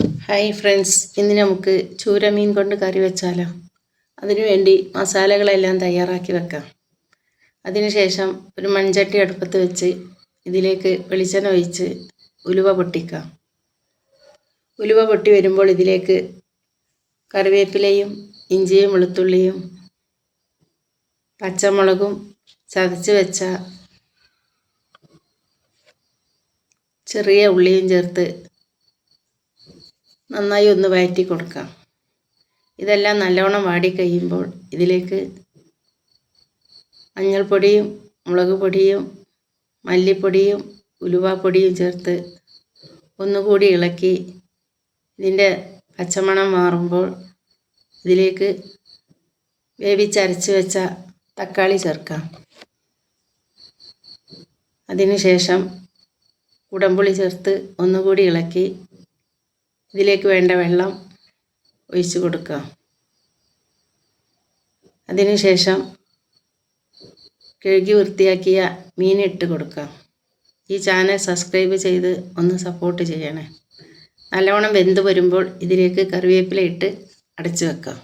Hi friends, ഇന്ന് നമുക്ക് ചൂരമീൻ കൊണ്ട് കറി വെച്ചാലോ. അതിനുവേണ്ടി മസാലകളെല്ലാം തയ്യാറാക്കി വെക്കാം. അതിനുശേഷം ഒരു മൺചട്ടി അടുപ്പത്ത് വെച്ച് ഇതിലേക്ക് വെളിച്ചെണ്ണ ഒഴിച്ച് ഉലുവ പൊട്ടിക്കാം. ഉലുവ പൊട്ടി വരുമ്പോൾ ഇതിലേക്ക് കറിവേപ്പിലയും ഇഞ്ചിയും വെളുത്തുള്ളിയും പച്ചമുളകും ചതച്ച് വെച്ച ചെറിയ ഉള്ളിയും ചേർത്ത് നന്നായി ഒന്ന് വഴറ്റി കൊടുക്കാം. ഇതെല്ലാം നല്ലവണ്ണം വാടിക്കഴിയുമ്പോൾ ഇതിലേക്ക് മഞ്ഞൾപ്പൊടിയും മുളക് പൊടിയും മല്ലിപ്പൊടിയും ഉലുവാപ്പൊടിയും ചേർത്ത് ഒന്നുകൂടി ഇളക്കി ഇതിൻ്റെ പച്ചമണം മാറുമ്പോൾ ഇതിലേക്ക് വേവിച്ചരച്ച് വെച്ച തക്കാളി ചേർക്കാം. അതിനുശേഷം കുടംപുളി ചേർത്ത് ഒന്നുകൂടി ഇളക്കി ഇതിലേക്ക് വേണ്ട വെള്ളം ഒഴിച്ച് കൊടുക്കാം. അതിനുശേഷം കഴുകി വൃത്തിയാക്കിയ മീൻ ഇട്ട് കൊടുക്കാം. ഈ ചാനൽ സബ്സ്ക്രൈബ് ചെയ്ത് ഒന്ന് സപ്പോർട്ട് ചെയ്യണേ. നല്ലവണ്ണം വെന്ത് വരുമ്പോൾ ഇതിലേക്ക് കറിവേപ്പില ഇട്ട് അടച്ചു വെക്കാം.